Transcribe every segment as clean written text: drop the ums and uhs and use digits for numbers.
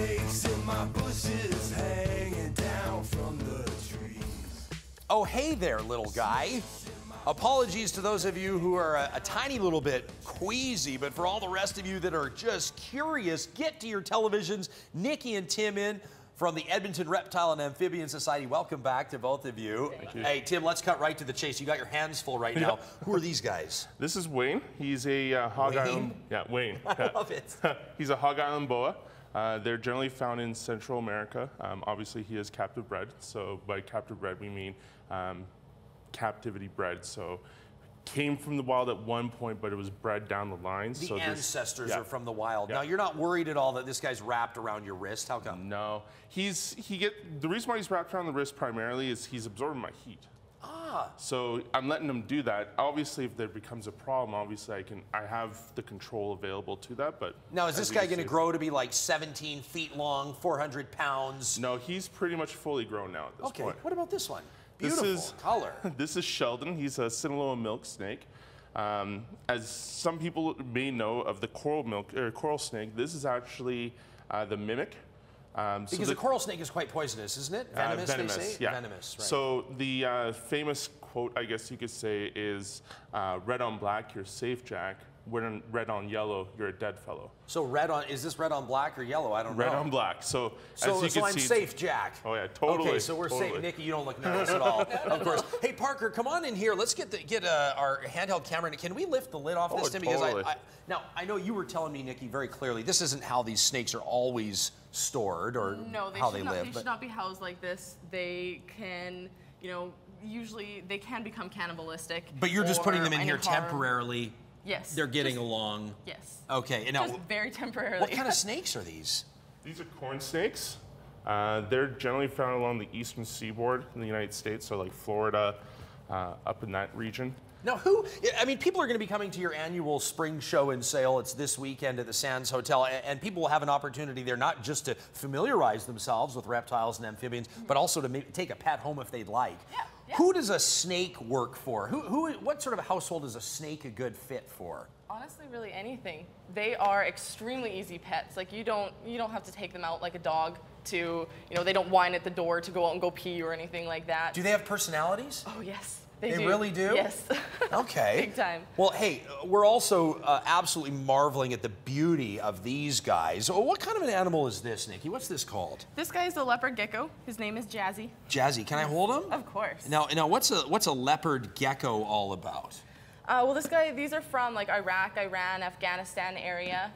snakes in my bushes hanging down from the trees. Oh, hey there, little guy. Apologies to those of you who are a tiny little bit queasy, but for all the rest of you that are just curious, get to your televisions. Nikki and Tim in from the Edmonton Reptile and Amphibian Society. Welcome back to both of you. Thank you. Hey, Tim, let's cut right to the chase. You got your hands full right now. Who are these guys? This is Wayne. He's a hog island. Yeah, Wayne. I love it. He's a hog island boa. They're generally found in Central America. Obviously, he is captive bred. So by captive bred, we mean captivity bred. So came from the wild at one point, but it was bred down the line. The ancestors are from the wild. Yeah. Now, you're not worried at all that this guy's wrapped around your wrist? How come? No. The reason why he's wrapped around the wrist primarily is he's absorbing my heat. Ah. So I'm letting him do that. Obviously, if there becomes a problem, obviously I have the control available to that. But now, is this guy going to grow to be like 17 feet long, 400 pounds? No, he's pretty much fully grown now at this point. Okay, what about this one? Beautiful color. This is Sheldon. He's a Sinaloa milk snake. As some people may know of the coral snake, this is actually the mimic. Because the coral snake is quite poisonous, isn't it? Venomous, venomous, they say? yeah. Venomous, right. So the famous quote, I guess you could say, is red on black, you're safe, Jack. When red on yellow, you're a dead fellow. So is this red on black or yellow? I don't know. Red on black. So as you can I'm see, safe, Jack. Oh yeah, totally. Okay, so we're safe. Nikki, you don't look nervous at all, of course. Hey, Parker, come on in here. Let's get our handheld camera. Can we lift the lid off this, Tim? Totally. Because now, I know you were telling me, Nikki, very clearly, this isn't how these snakes are always stored or how they live. They should not be housed like this. They can, usually they can become cannibalistic. But you're just putting them in here temporarily. Yes. They're getting along. Yes. Okay. And now, just very temporarily. What kind of snakes are these? These are corn snakes. They're generally found along the eastern seaboard in the United States, so like Florida, up in that region. Now, people are going to be coming to your annual spring show and sale. It's this weekend at the Sands Hotel, and people will have an opportunity there not just to familiarize themselves with reptiles and amphibians, but also to take a pet home if they'd like. Yeah. Who does a snake work for? What sort of household is a snake a good fit for? Honestly, really anything. They are extremely easy pets. Like you don't have to take them out like a dog to, they don't whine at the door to go out and go pee or anything like that. Do they have personalities? Oh yes. They really do? Yes. Okay. Big time. Well, hey, we're also absolutely marveling at the beauty of these guys. What kind of an animal is this, Nikki? What's this called? This guy is a leopard gecko. His name is Jazzy. Jazzy, can I hold him? Of course. Now, what's a leopard gecko all about? Well, these are from like Iraq, Iran, Afghanistan area.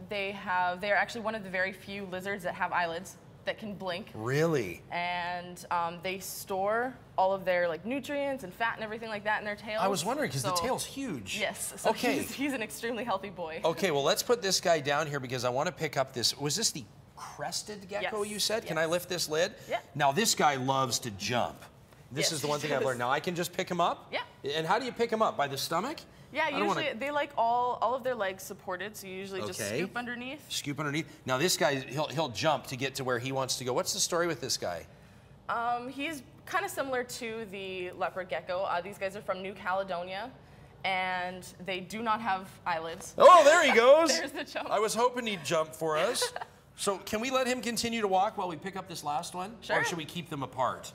They're actually one of the very few lizards that have eyelids that can blink. Really? And they store all of their nutrients and fat and everything like that in their tails. I was wondering because the tail's huge. Yes. So okay. He's an extremely healthy boy. Okay, well let's put this guy down here because I want to pick up this. Was this the crested gecko you said? Yes. Can I lift this lid? Yeah. Now this guy loves to jump. This is the one thing I've learned. Now I can just pick him up? Yeah. And how do you pick him up? By the stomach? Yeah, usually they like all of their legs supported, so you usually just scoop underneath. Scoop underneath. Now this guy, he'll jump to get to where he wants to go. What's the story with this guy? He's kind of similar to the leopard gecko. These guys are from New Caledonia, and they do not have eyelids. Oh, there he goes. There's the jump. I was hoping he'd jump for us. So can we let him continue to walk while we pick up this last one? Sure. Or should we keep them apart?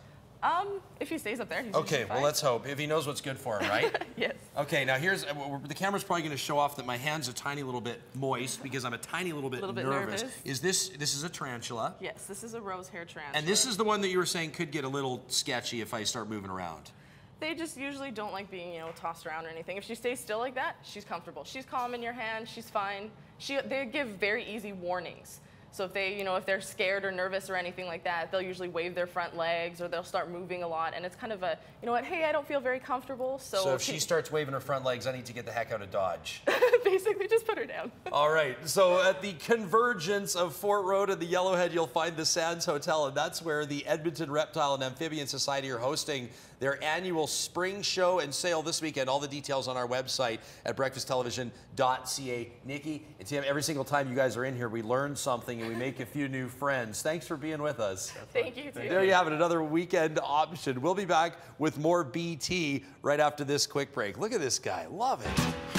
If he stays up there, he's okay. fine. Well, let's hope. If he knows what's good for him, right? Yes. Okay. Now here's the camera's probably going to show off that my hand's a tiny little bit moist because I'm a tiny little bit nervous. Is this is a tarantula? Yes. This is a rose hair tarantula. And this is the one that you were saying could get a little sketchy if I start moving around. They just usually don't like being, tossed around or anything. If she stays still like that, she's comfortable. She's calm in your hand. She's fine. They give very easy warnings. So if they, if they're scared or nervous or anything like that, they'll usually wave their front legs or they'll start moving a lot. And it's kind of a, hey, I don't feel very comfortable. So if she starts waving her front legs, I need to get the heck out of Dodge. Basically, just put her down. All right. So at the convergence of Fort Road and the Yellowhead, you'll find the Sands Hotel, and that's where the Edmonton Reptile and Amphibian Society are hosting their annual spring show and sale this weekend. All the details on our website at breakfasttelevision.ca. Nikki and Tim, every single time you guys are in here, we learn something and we make a few new friends. Thanks for being with us. Thank you, too. There you have it, another weekend option. We'll be back with more BT right after this quick break. Look at this guy. Love it.